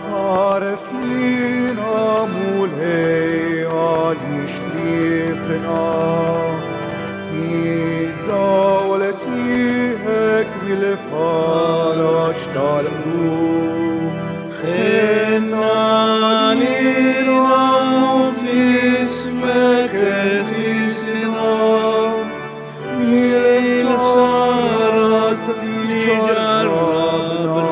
Karfina mulea ishtrifna Idoleti ek vilfarach talbu Chenalina fismek etisna Milsarat lijarabna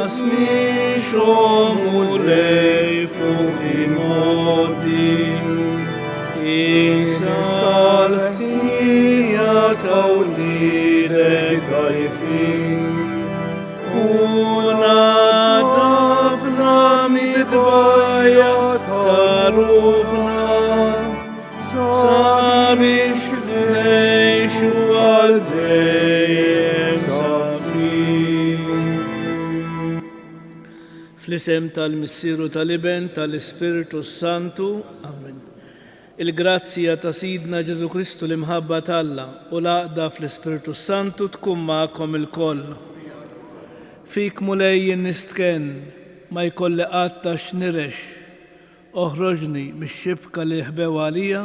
Asni shomulei fukimodi Isalti ya tawlide kaifi Unadafna midbaya tarufna Sabish neishu al-deyem safi Fl-isem tal-Missieru tal-Iben tal-Ispiritu Santu. Amen. Il-grazzja ta' Sidna Ġesu Kristu l-imħabba t'Alla u l-għaqda fl-Ispiritu Santu tkun magħkom ilkoll. Fik mulej nistken ma jkolli qatt x'nirex. Oħroġni mix-xibka li ħbew għalija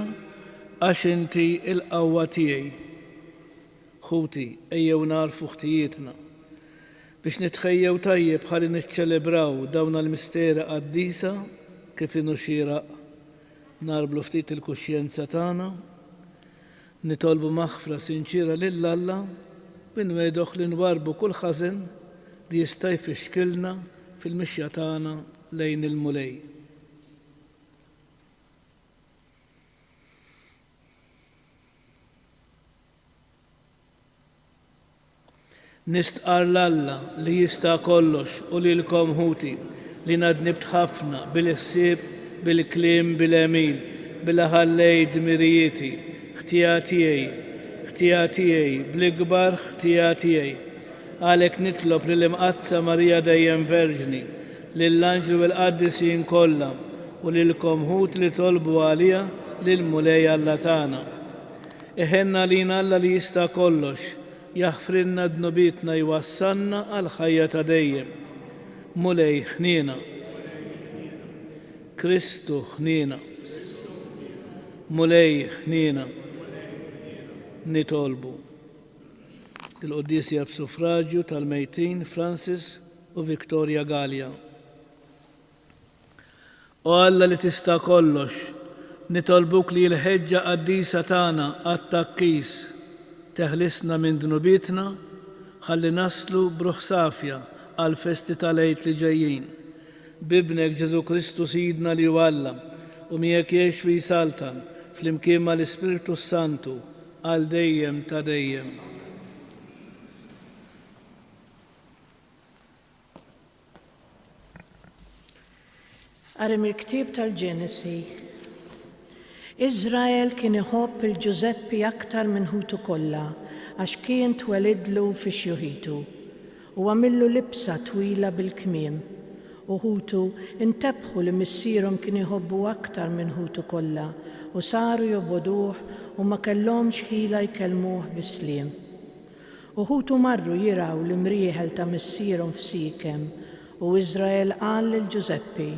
għax inti l-qawwa tiegħi. Ħuti ejjew narfu ħtijietna biex nitħejjew tajjeb ħalli niċċelebraw dawn l-misteri qaddisa kif inhu xieraq narblu ftit il-kuxjenza tagħna, nitolbu maħfra sinċira lil Alla binwedoh li nwarbu kull ħażen li jista' jfixkilna fil-mixja tagħna lejn il-mulej. Nistqar l-Alla li jista' kollox u lilkom ħuti li nadnibt ħafna bil-ħsieb, bil-kliem, bil-emil, bil-ħallej dmirijieti, ħtija tiegħi, bl-ikbar ħtija tiegħi. Għalhekk nitlob lill-imqazza Marija dejjem Verġni, lill-anġlu u l-qaddisin kollha u lilkom ħut li tolbu għalija lill-mulej Alla tagħna. Iħenna lina Alla li jista' kollox, jaħfrilna dnubitna jwassalna għal ħajja ta' dejjem. Mulej ħniena, Kristu ħniena, mulej ħniena, nitolbu. Il-Qoddisja b'suffraġġju tal-mejtin Francis u Victoria Gallia. O Alla li tista' kollox, nitolbuk li l-ħeġġa qaddisa tagħna għat-takkis teħlisna minn dnubitna ħalli naslu bruħ safja għal festi tal-għid li ġejjin. Bibnek Ġesu Kristu Sidna li Alla u miegħek jgħix fi saltan fl-imkien mal-Ispiritu Santu għal dejjem ta' dejjem. Qari mill-ktieb tal-Ġenesi. Iżrael kien iħobb il-Ġuseppi aktar minn ħutu kollha għax kien twelidlu fi xjuħitu u għamillu libsa twila bil-kmiem u ħutu intabħu li missierhom kien iħobbu aktar minn ħutu kollha u saru jogħbuduh u ma kellhomx ħila jkellmuh bisliem. U ħutu marru jiraw l-imrieħel ta' missierhom f'Sikem u Iżrael qal lil Ġuseppi: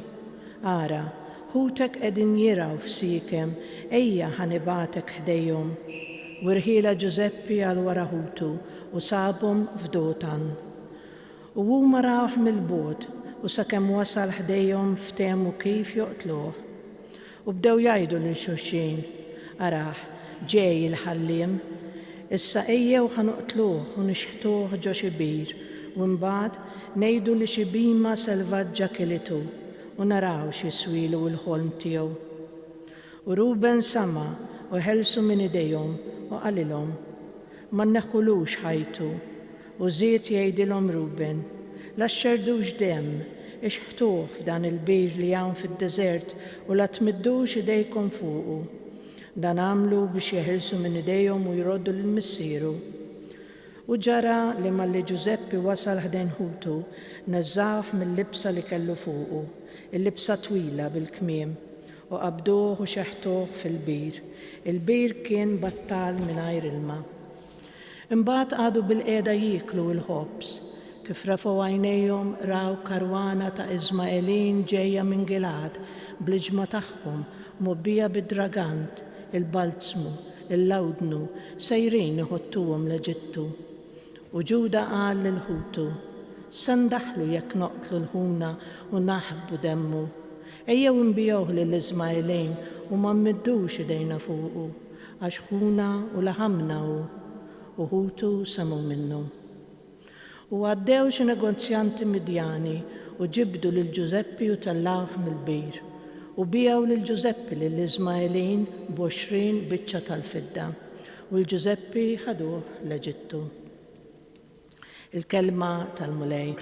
Ara, ħutek qegħdin jiraw f'Sikem, ejja ħanibatek ħdejhom. U rħiela Ġuseppi għal wara ħutu u sabhom f'Dotan. U huma rawh mill-bogħod u sakemm wasal ħdejhom ftehmu kif joqtluh. U bdew jgħidu lil xulxin: Arah, ġej il-ħalliem, issa ejjew ħanoqtluh u nixħtuh ġo xi bir u mbagħad ngħidu li xi bima selvaġġa kilitu u naraw x'iswilu l-ħolm tiegħu. U Ruben sama u ħelsu minn idejhom u qalilhom: ma nneħħulux ħajtu. U żied jgħidilhom Ruben: la xxerdux demm, ixħtuh f'dan il-bir li hawn fid-deżert u la tmiddux idejkom fuqu. Dan għamlu biex jeħilsu minn idejhom u jroddu lill-missieru. U ġara li malli Ġuseppi wasal ħdejn ħutu neżżawh mill-libsa li kellu fuqu, il-libsa twila bil-kmiem, u qabduh u xeħtuh fil-bir. Il-bir kien battal mingħajr ilma. Imbagħad għadu bil-qiegħda jieklu l-ħobs. Kif rafgħu għajnejhom raw karwana ta' Iżmaelin ġejja minn Gilad bl-iġma tagħhom mobbija bid-dragant, il-balzmu, il-lawdnu, sejrin iħottuhom l-Eġittu. U Ġuda qal lil-ħutu: sandaħlu jekk noqtlu l-ħuna u naħbu demmu. Ejjew inbijawh lill-Iżmaelin u ma mmiddux idejna fuqu, għax ħuna u laħamna u ħutu semu minnu. U għaddew xi negozjanti Midjani u ġibdu lil Ġuseppi u tellawh mill-bir. U bijaw lil Ġuseppi lill-Iżmaelin b'20 biċċa tal-fidda u l-Ġuseppi ħaduh l-Eġittu. Il-kelma tal-mulej.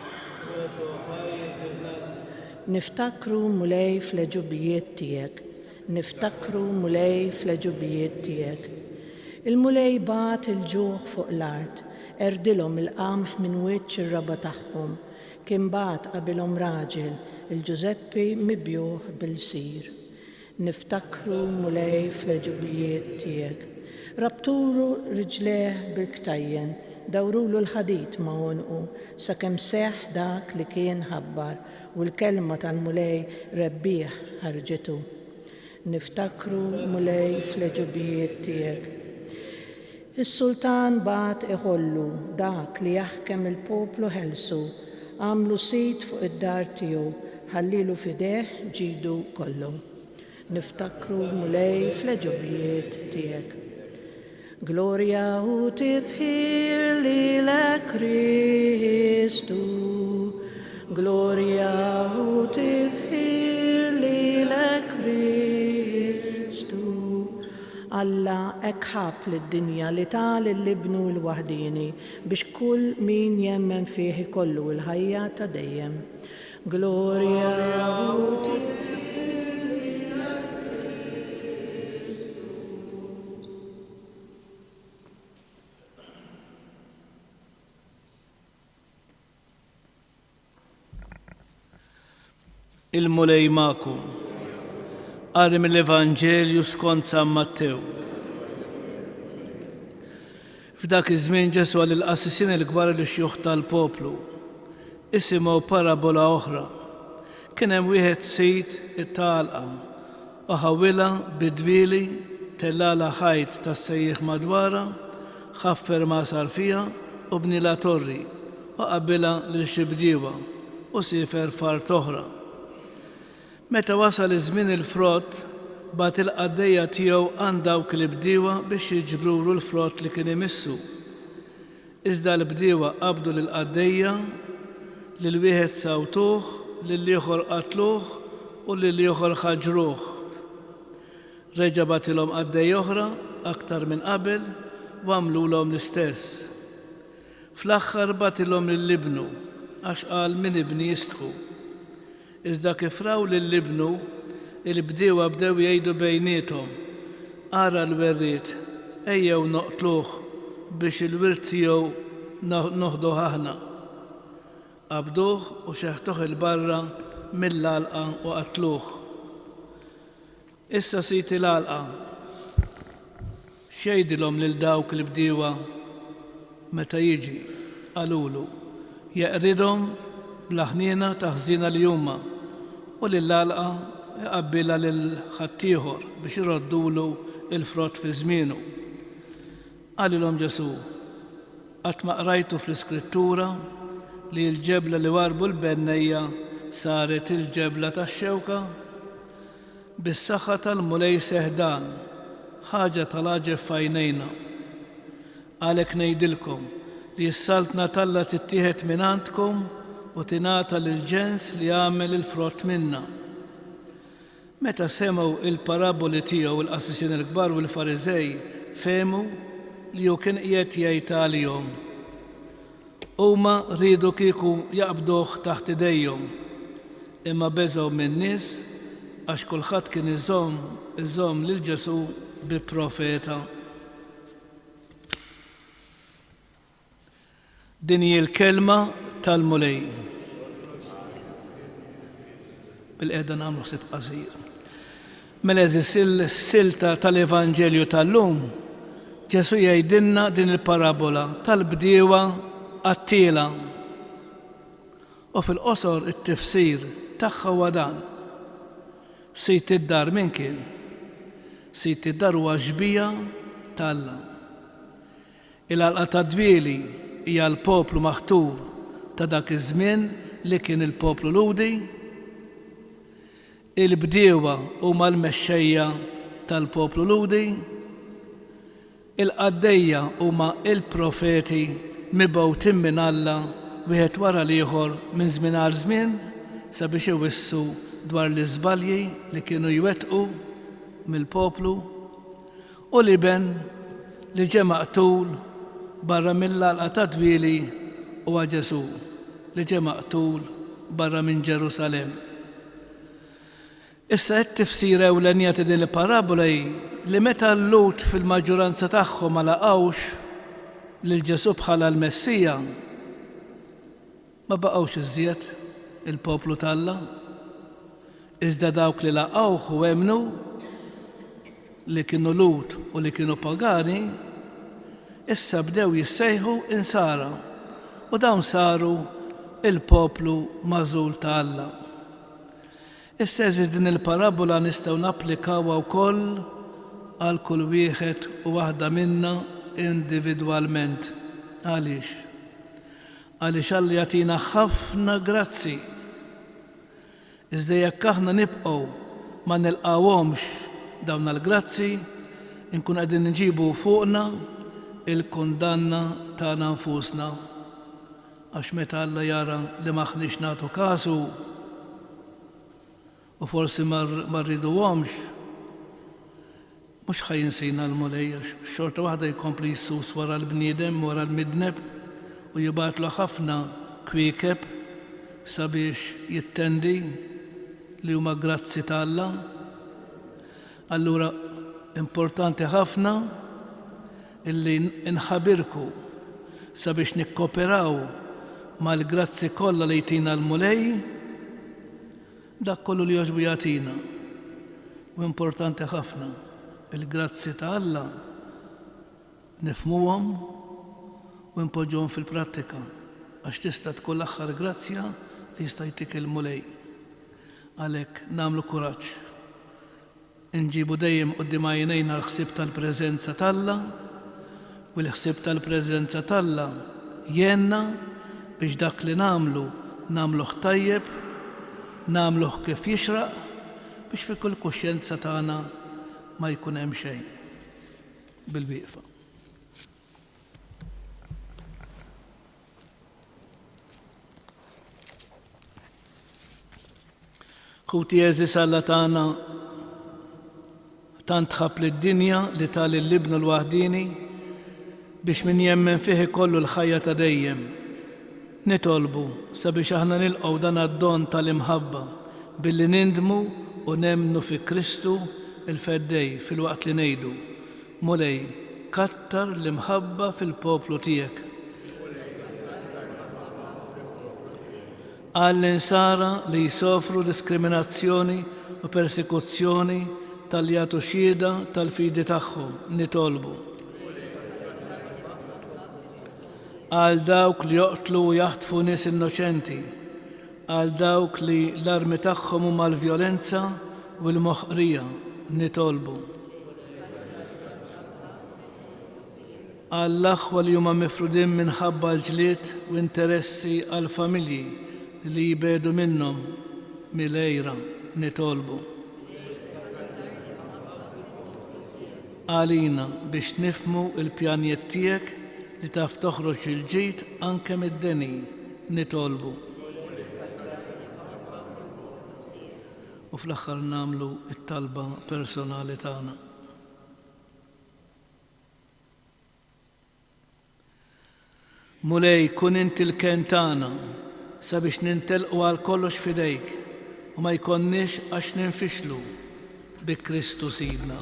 Niftakru mulej fl-eġubijiet tiegħek. Niftakru mulej fl-eġubijiet tiegħek. Il-mulej bat il-ġuħ fuq l-art, erdilhom il-qamħ minn wiċċ ir-raba tagħhom, kien bat qabilhom raġel, il-Ġuseppi mibjuħ bil-sir. Niftakru mulej fl-eġubijiet tiegħek. Rabturu riġleħ bil-ktajjen, dawrulu l-ħadid ma' unqu, sakemm seħ dak li kien ħabbar u l-kelma tal-mulej rebbieħ ħarġetu. Niftakru mulej fl-eġubijiet tiegħek. Is-sultan bat iħollu dak li jaħkem il-poplu ħelsu, għamlu sit fuq id-dar tiegħu, ħallilu fideħ ġidu kollu. Niftakru mulej fl-eġubijiet tiegħek. Gloria u tifħir lilek Kristu, Gloria u tifħir lilek Kristu. Alla ekħab lid-dinja li tal l-ibnu l-wahdini biex kull min jemmen fih ikollu l-ħajja ta' dejjem. Gloria u tifħir lilek Kristu. Il-mulej maku. Qari mill-Evanġelju skont San Mattew. F'dak iż-żmien Ġesu għal il-qassisin il-kbar li xjuħ tal-poplu. Isimgħu parabola oħra. Kien hemm wieħed sit it-talqa u ħawilha bidwili tellala ħajt tas-sejjieħ madwarha, ħaffer ma sar fiha u bnila torri u qabilha lil xi bdiewa u siefer fart oħra. Meta wasal iż-żmien il-frott, bat il-qaddejja tiegħu għand dawk il-bdiewa biex jiġbrulu l-frott li kien imissu. Iżda l-bdiewa qabdu lill-qaddejja, lil wieħed sawtuh, lil ieħor qatluh u lil ieħor ħaġruh. Reġa' batilhom qaddejja oħra aktar minn qabel u għamlulhom l-istess. Fl-aħħar batilhom lill-ibnu għax qal min ibni jistħu. Iżda kif raw lill-ibnu, il-bdiewa bdew jgħidu bejniethom: ara l-werriet, ejjew noqtluh biex il-wirt tiegħu noħduh aħna. Qabduh u xeħtuh il-barra mill-għalqa u qatluh. Issa sit il-għalqa. Xejdilhom lil dawk il-bdiewa meta jiġi qalulu jeqridhom bl-ħniena taħżina li huma u lill-għalqa jaqabbilha lil ħaddieħor biex iroddulu il-frott fi żmienu. Qalilhom Ġesu: qatt ma qrajtu fl-Iskrittura li l-ġebla li warbu l-bennejja saret il-ġebla tax-xewka? Bis-saħħa tal-mulej seħdan, ħaġa tal-għaġeb f'għajnejna. Għalhekk ngħidilkom li s-saltna talla tittieħed minn għandkom u tingħata lill-ġens li jagħmel il-frott minnha. Meta semgħu il-paraboli tiegħu il-qassisin il-kbar u l-Fariżej fehmu li hu kien qiegħed jgħid għalihom. Huma rridu kieku jaqbduh taħt idejhom, imma beżgħu min-nies għax kulħadd kien iżomm lil Ġesu bi profeta. Din hi l-kelma tal-mulej. Bil-qiegħda nagħmlu ħsieb qasir. Mela eżis il-silta tal-Evanġelju tal-lum Ġesu jgħidilna din il-parabola tal-bdiewa għat-tiela. U fil-qosor it-tifsir tagħha huwa dan. Sit id-dar min kien? Sit id-dar huwa ġbija tal-Alla. Il-għalqa ta' dwieli hija l-poplu maħtur ta' dak iż-żmien li kien il-poplu ludi. Il-bdiewa huma l-mexxejja tal-poplu ludi. Il-qaddejja huma il-profeti mibgħutin minn Alla wieħed wara l-ieħor minn żmien għal żmien sabiex iwissu dwar l-iżbalji li kienu jwettqu mill-poplu u l-iben li ġie maqtul barra mill-għalqa ta' dwieli huwa Ġesu li ġie maqtul barra minn Ġerusalemm. Issa t-tifsir ewlenija ta' din il-parabola li meta l-Lut fil-maġġoranza tagħhom ma laqgħux lil Ġesu bħala l-Messija, ma baqgħux iżjed il-poplu tal-Alla. Iżda dawk li laqgħuh u emnu li kienu Lut u li kienu pagani, issa bdew jissejħu insara u dawn saru il-poplu magħżul ta' Alla. Issa din il-parabola nistgħu napplikawha wkoll għal kull wieħed u waħda minna individwalment. Għaliex? Għaliex Alla jagħtina ħafna grazzi. Iżda jekk aħna nibqgħu ma nilqawhomx dawn il-grazzi, inkun qegħdin nġibu fuqna il-kundanna tagħna nfusna. Għax meta Alla jara li maħniex nagħtu kasu u forsi ma rriduhomx, mhux ħajinsina l-mulej, xorta waħda jkompli jissus wara l-bniedem, wara l-midneb u jibatlu ħafna kwiekeb sabiex jittendi li huma grazzi ta' Alla. Allura importanti ħafna illi inħabirku sabiex nikkoperaw mal-grazzi kollha li jtina l-mulej, dak kollu li jogħġbu jagħtina. U importanti ħafna il-grazzi ta' Alla nifhmuhom u npoġġuhom fil-prattika għax tista' tkun l-aħħar grazzja li jista' jtik il-mulej. Għalhekk nagħmlu kuraġġ. Inġibu dejjem quddiem għajnejna l-ħsieb tal-preżenza ta' Alla u l-ħsieb tal-preżenza ta' Alla jenna biex dak li nagħmluh tajjeb, nagħmluh kif jixraq biex fi kull kuxjenza tagħna ma jkun hemm xejn bil-wieqfa. Ħuti eżis Alla tagħna tant ħab lid-dinja li tal l-ibnu l-waħdini biex min jemmen fih ikollu l-ħajja ta' dejjem. Nitolbu sabiex aħna nilqgħu dan għad-don tal-imħabba billi nindmu u nemmnu fi Kristu il-feddej fil-waqt li ngħidu mulej kattar l-imħabba fil-poplu tiegħek. Għall-insara li jsofru diskriminazzjoni u persekuzzjoni tal-li jagħtu xhieda tal-fidi tagħhom nitolbu. Għal dawk li joqtlu u jaħtfu nies innoċenti, għal dawk li l-armi tagħhom huma l-vjolenza u l-moħqrija nitolbu. Għall-aħwa li huma mifrudin minħabba l-ġlied u interessi għall-familji li jbedu minnhom mill-ejra nitolbu. Għalina biex nifhmu l-pjanijiet tiegħek li taf toħroġ il-ġid anke mid-deni nitolbu. U fl-aħħar nagħmlu t-talba personali tagħna. Mulej kun inti l-ken tagħna sabiex nintelqu għal kollox fidejk u ma jkonniex għax ninfixlu bi Kristu Sidna.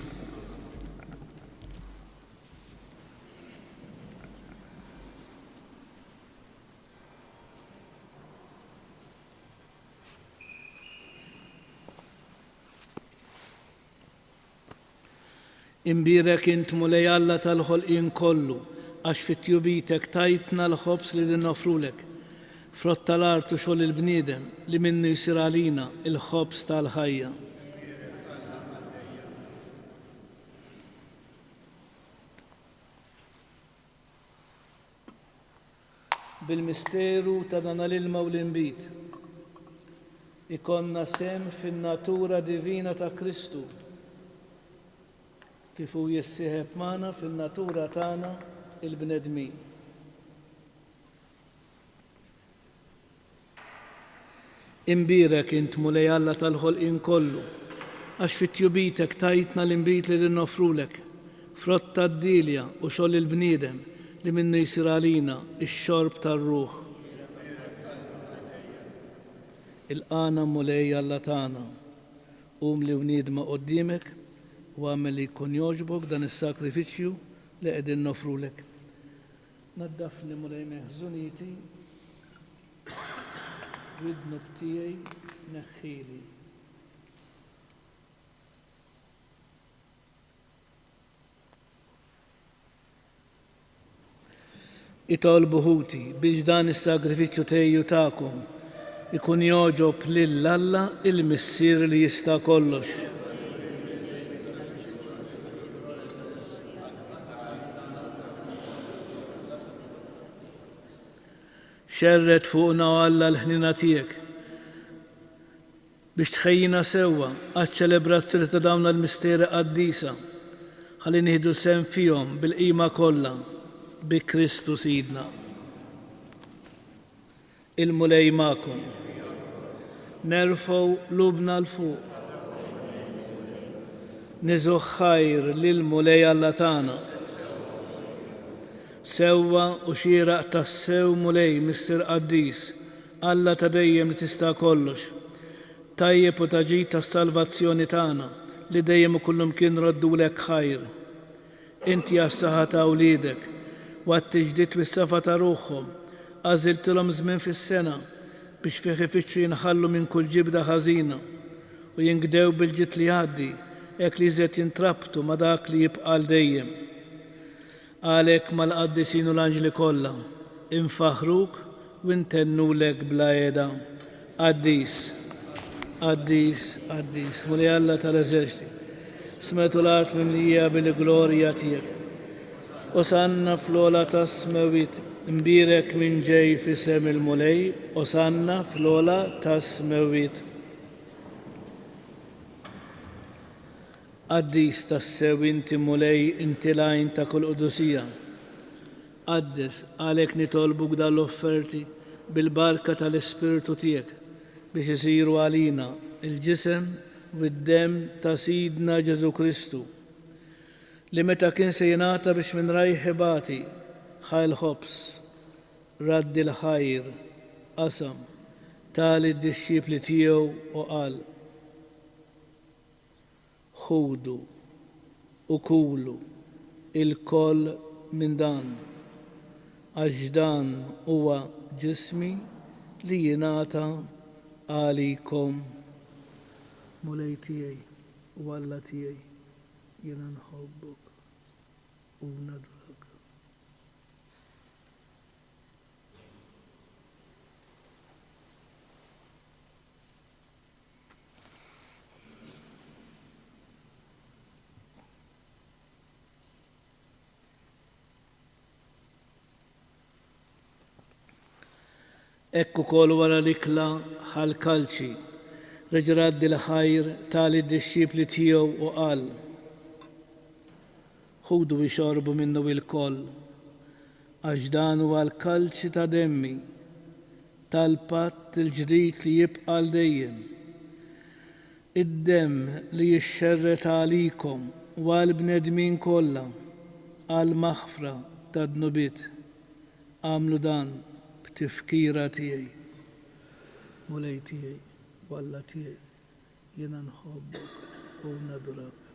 Imbirek int mulej Alla tal-ħolqien kollu, għax fit-tjubitek tajtna l-ħobs li nofrulek. Frott tal-art u xogħol il-bniedem li minnu jsir għalina il-ħobs tal-ħajja. Bil-misteru ta' dan l-ilma u l-inbit ikonna sem fin-natura divina ta' Kristu kif hu jissieħeb magħna fin-natura tagħna il-bnedmin. Imbirek int mulej Alla tal-ħolqien kollu, għax fit-tjubitek tajtna l-inbit li nofrulek, frott tad-dilja u xogħol il-bniedem li minnu jsir għalina ix-xorb tar-ruħ. Il-qana mulej Alla tagħna, li wniedma qoddimek u għamel li jkun jogħġbok dan is-sakrifiċċju li qegħdin nofrulek. Naddafni mulej meħżuniti, widnub tiegħi neħħili. Itolbu ħuti biex dan is-sagrifiċċju tejju tagħkom ikun jogħġob lil Alla il-Missier li jista' kollox. Xerret fuqna u Alla l-ħnina tiegħek biex tħejjina sewwa għaċ-ċelebrazzjoni ta' dawn il-misteri qaddisa ħalli nieħdu sehem fihom bil-qima kollha bi Kristu Sidna. Il-mulej magħkom. Nerfgħu lubna l-fuq. Niżgħu ħajr lill-mulej Alla tagħna. Sewwa u xieraq tas-sew mulej Mister Qaddis, Alla ta' dejjem li tista' kollox. Tajjeb u taġid tas-salvazzjoni tagħna li dejjem u kullum kien roddulek ħajr. Inti għas-saħħa ta' wliedek u għat-tiġdid bis-safa ta' ruħhom għażiltilhom żmien fis-sena biex fih ifittxu jinħallu minn kull ġibda ħażina u jinkdew bil-ġid li jgħaddi hekk li żed jintrabtu ma' dak li jibqa' dejjem. Għalhekk mal-qaddisin u l-anġli kollha infaħruk u ntennulek bla qiegħda. Qaddis, Qaddis, Qaddis, mulej Alla tal-eżerċiti, smetu l-art mimlija bil-glorja tiegħek. Osanna fl-ola tas-smewit, imbirek minn ġej f'isem il-mulej, osanna fl-ola tas-smewit. Qaddis tas-sew inti mulej inti lajn ta' kull qudusija. Qaddes għalhekk nitolbuk dan l-offerti bil-barka tal-Ispirtu tiegħek biex isiru għalina il-ġisem u d-demm ta' Sidna Ġesu Kristu li meta kien se jingħata biex minn rajħibati ħajl ħobs raddi l-ħajr qasam tali d-dixxipli tiegħu u qal ħudu u kulu il-koll minn dan għax dan huwa ġismi li jingħata għalikom. Mulej tiegħi u Alla tiegħi jiena nħobbok u nadrak. Ekku kol wara l-ikla ħal-kalċi, reġraddi l-ħajr tali d-dixxipli tiegħu u qal ħudu bixorbu minnu il-koll, għax dan huwa l-kalċi ta' demmi tal-patt il-ġdid li jibqa' dejjem. Id-demm li jixxerret għalikom u għall-bnedmin kollha għall-maħfra tad-dnubiet. Għamlu dan tifkira tiegħi, mulej tiegħi u Alla tiegħi jiena nħobbok u nadurak.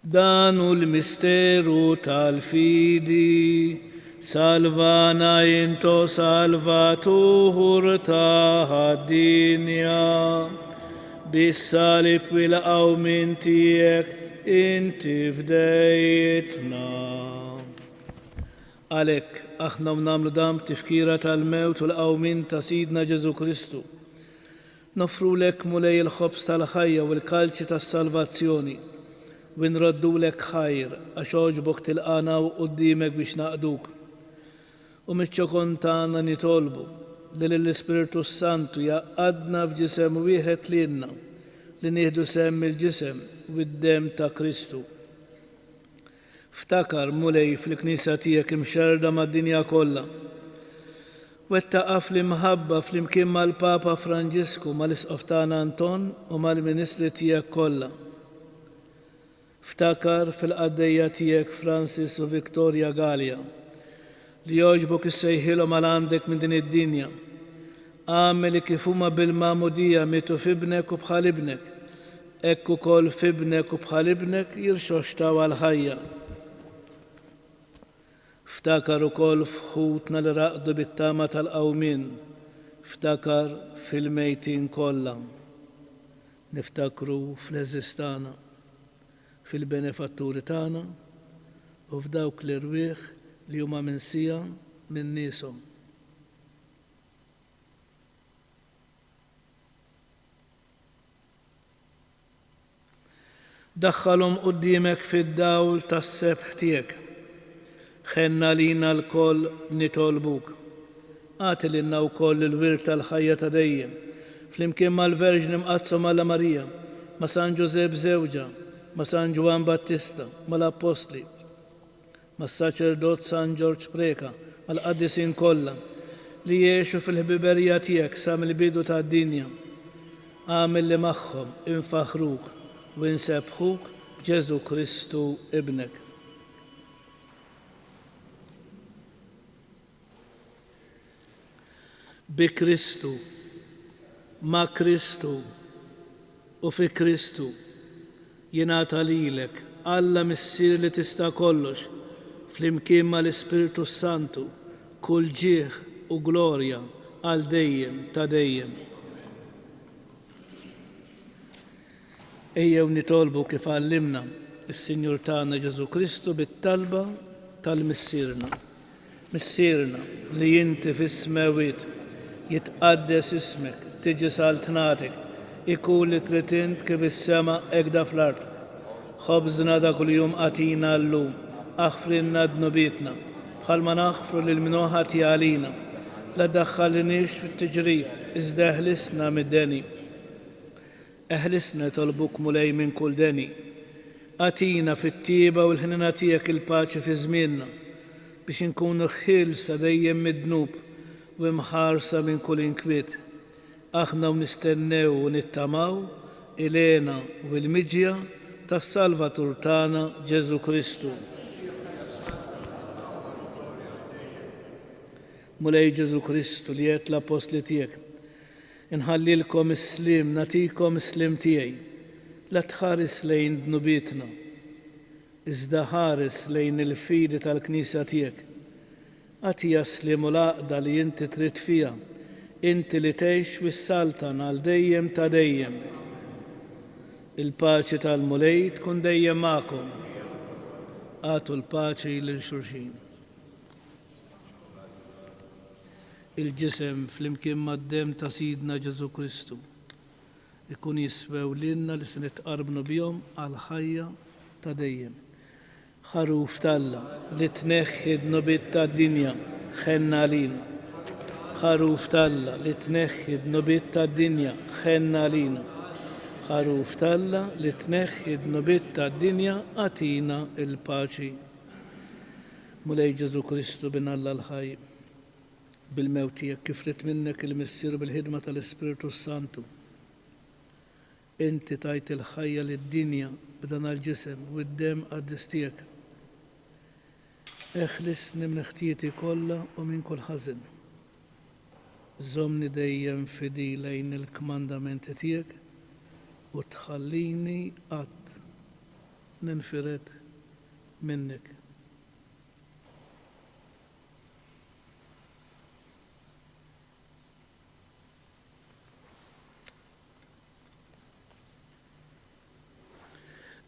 Danu l-misteru tal-fidi, salvana into salvatuhur taħad-dinja, bis-salib wil-qaw min tijek inti fdejtna. Għalek, aħna namlu dam tifkira tal-mewt u l-qawmin ta' Sidna Ġesu Kristu. Nofru lek mulej il-ħobs tal-ħajja u l-kalċi tas-salvazzjoni. Winroddu lek ħajr, għax oġbok tilqana u qoddimek biex naqduk. U mitċokon tagħna nitolbu li l-Ispiritu Santu jaqadna f'ġisem wieħed lilna li nieħdu semm il-ġisem u d-dem ta' Kristu. Ftakar mulej fil-Knisja tiegħek imxerda mad-dinja kollha. Wettaqaf l-imħabba fl-imkien mal-Papa Franġisku mal-Isqof tagħna Anton u mal-Ministri tiegħek kollha. Ftakar fil-qaddejja tiegħek Francis u Victoria Gallia li jogħġbok issejħilhom għal għandek minn din id-dinja. Għamel kif huma bil-magħmudija mietu f'ibnek u bħal ibnek, hekk ukoll f'ibnek u bħal ibnek jirxoxtaw għal-ħajja. Ftakar ukoll f'ħutna li raqdu bit-tama tal-qawmin, ftakar fil-mejtin kollha. Niftakru fl-eżistana, fil-benefatturi tagħna u f'dawk l-irwieħ li huma minsija minn nieshom. Daħħalhom quddiemek fid-dawl tas-sebħ tiegħek. Ħenna lina l-koll nitolbuk. Għati lilna wkoll il-wirt tal-ħajja ta' dejjem, flimkien mal-Verġni mqazza Alla Marija, ma' San Ġusep Żewġa, ma' San Ġwan Battista, mal-Apostli, ma' Saċerdot San Ġorġ Preka, mal-qaddisin kollha li jgħixu fil-ħbiberija tiegħek sa mill-bidu tad-dinja. Għamel li magħhom infaħruk u nsebħuk b'Ġesu Kristu ibnek. Bi Kristu, ma' Kristu u fi Kristu jingħata lilek Alla missier li tista' kollox flimkien mal-Ispiritu Santu kull ġieħ u glorja għal dejjem ta' dejjem. Ejjew nitolbu kif għallimna is-Sinjur tagħna Ġesu Kristu bit-talba tal-missierna. Missierna li inti fis-smawiet jitqaddes ismek, tiġi saltnatek, ikun li trid int kif is-sema hekk da fl-ard. Ħobżna ta' kuljum għatina llum, aħfrilna dnubietna, bħalma naħfru lil min ħati għalina. La ddaħħalniex fit-tiġrif, iżda eħlisna mid-deni. Eħlisna tolbuk mulej minn kull deni. Għatina fit-tieba u l-ħnina tiegħek il-paċi fi żmienna biex inkunu ħielsa dejjem mid-dnub u mħarsa minn kull inkwiet. Aħna u nistennew u nittamaw ilena u l-miġja tas-Salvatur tagħna Ġesu Kristu. Mulej Ġesu Kristu li qed l-apostli tiegħek, inħallilkom is-slim, natikom is-slim tiegħi, la tħares lejn dnubietna, iżda ħares lejn il-fidi tal-Knisja tiegħek. Għatija slim u l-għaqda li inti trid fiha, inti li tgħix wis-saltan għal dejjem ta' dejjem. Il-paċi tal-mulej tkun dejjem magħkom. Għatu l-paċi lil xulxin. Il-ġisem flimkien mad-dem ta' Sidna Ġesu Kristu ikun jiswew lilna li se nitqarbnu bihom għal ħajja ta' dejjem. Ħaruf talla li tneħħi d-nubiet tad-dinja ħenna lina. Ħaruf talla li tneħħi d-nubiet tad-dinja ħenna lina. Ħaruf talla li tneħħi d-nubiet tad-dinja għatina il-paċi. Mulej Ġesu Kristu bin Alla l-ħaj, bil-mewt tiegħek kif rid minnek il-missier bil-ħidma tal-Ispiritu Santu. Inti tajt il-ħajja lid-dinja b'dan għal-ġisem u d-dem qaddis tiegħek. Eħlisni minn ħtieti kollha u minn kull ħażin. Żommni dejjem fidi lejn il-kmandamenti tiegħek u tħallini qatt ninfiret minnek.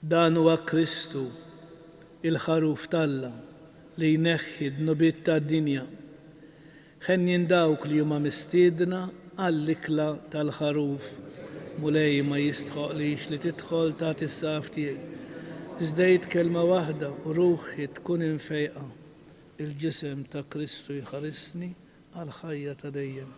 Dan huwa Kristu, il-ħaruf talla li jneħħi d-nubiet tad-dinja. Ħennin dawk li huma mistiedna għall-ikla tal-ħaruf, mulej ma jistħoqlix li tidħol tagħti s-saf tiegħi. Iżdejt kelma waħda u ruħi tkun infejqa, il-ġisem ta' Kristu jħarisni għal-ħajja ta' dejjem.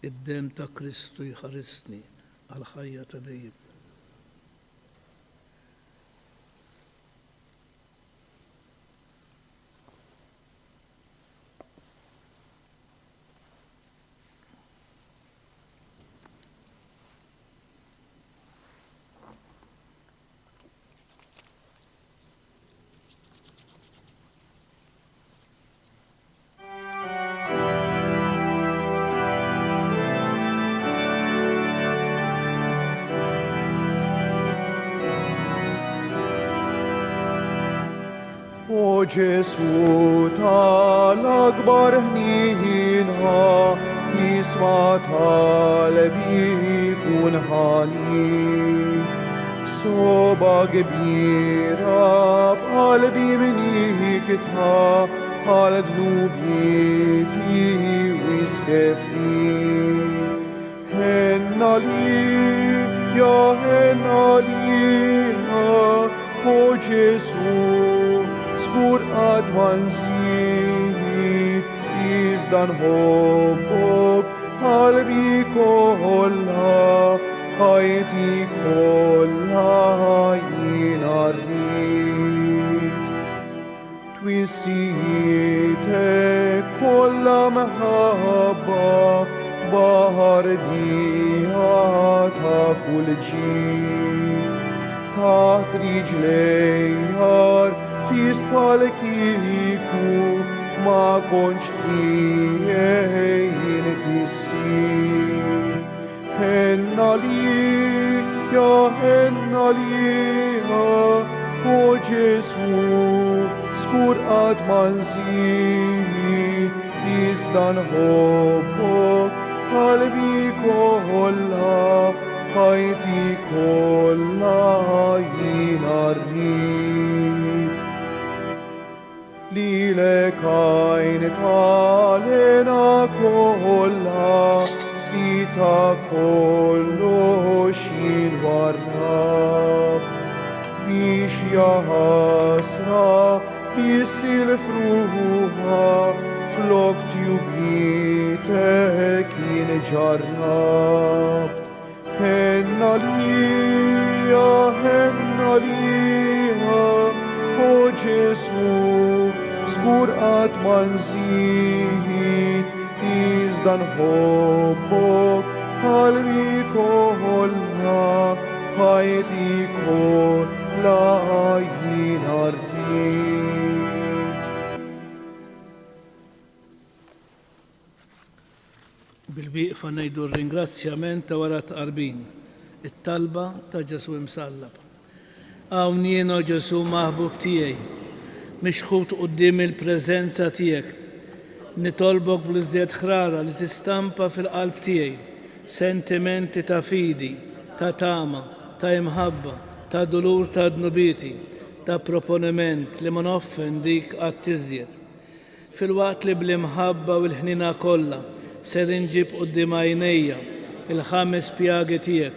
Id-dem ta' Kristu jħarisni għal-ħajja ta' dejjem. O Ġesu tal-akbar ħnina, jisma talbi kun ħani. Soba kbira b'qalbi minikta, għal dnubieti wiskefni. Henna li, ja henna li, o Ġesu, skur għadman zid, izdan hobbok, qalbi kolla, ħajti kolla jina rrid. Twissietek kolla mħabba, bahar dija ta' kull ġid, taħt riġlejjar, fis pal-kiku ma konċ tijin tissir. Henna li, ja henna li, o Ġesu, skur għadman zid, izdan hobbok, qalbi kolla, ħajti kolla jina rrid. Lilek għajn talena kolla, sita kollox jinwarrab. Biex jahasra jissil fruħa, flok tjubitek jinġarrab. Henna li, ja henna li, o Ġesu, skur għadman zid, izdan hobbok, qalbi kolla, ħajti kolla jina rrid. Bil-biqfa ngħidu r-ringrazzjament ta' wara tqarbin, it-talba ta' Ġesu imsallab. Hawnien o Ġesu maħbub tiegħi, mixħut quddiem il-preżenza tiegħek. Nitolbok bl-iżjed ħrara li tistampa fil-qalb tiegħi sentimenti ta' fidi, ta' tama, ta' imħabba, ta' dulur ta' dnubieti, ta' proponiment li ma noffendik għat-tiżjed. Fil-waqt li bl-imħabba u l-ħnina kollha ser inġib quddiem għajnejja il-5 pjagi tiegħek.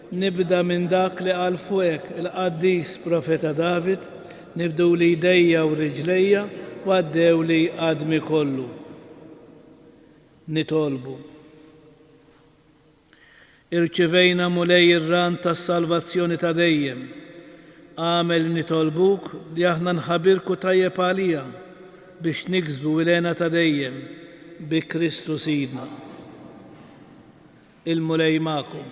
Nibda minn dak li qal fuqek il-qaddis profeta David, nibdew li jdejja u riġlejja u għaddew li għadmi kollu. Nitolbu. Irċivejna mulej ir-ran tas-salvazzjoni ta' dejjem. Għamel nitolbuk li aħna nħabirku tajjeb għalija biex niksbu wilena ta' dejjem bi Kristu Sidna. Il-mulej ma'kom.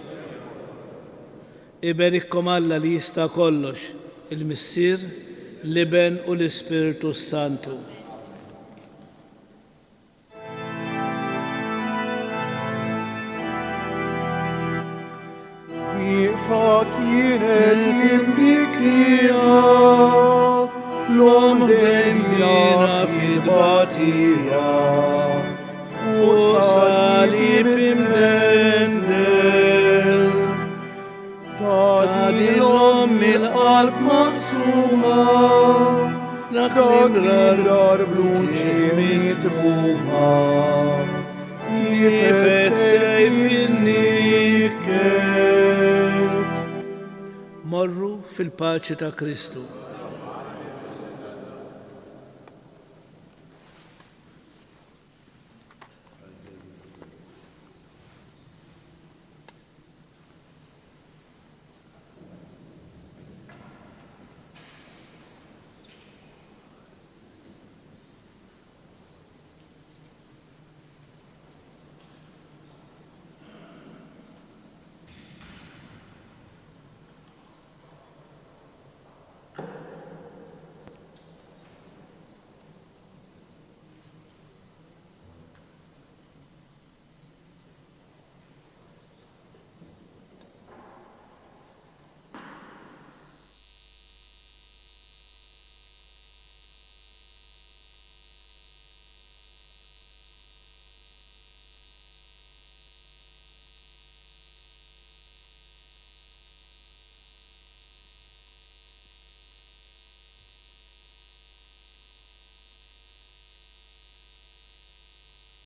Iberikkom Alla li jista' kollox, il-Missier, l-Iben u l-Ispiritu Santu. Kienet imbikija l-om dejjina fil-batija fuq salib imdendel ta' din-om il-qalb maqsuma dak l-imrar bluċi mitruħa jifet sejf in-niket. Morru fil-paċi ta' Kristu.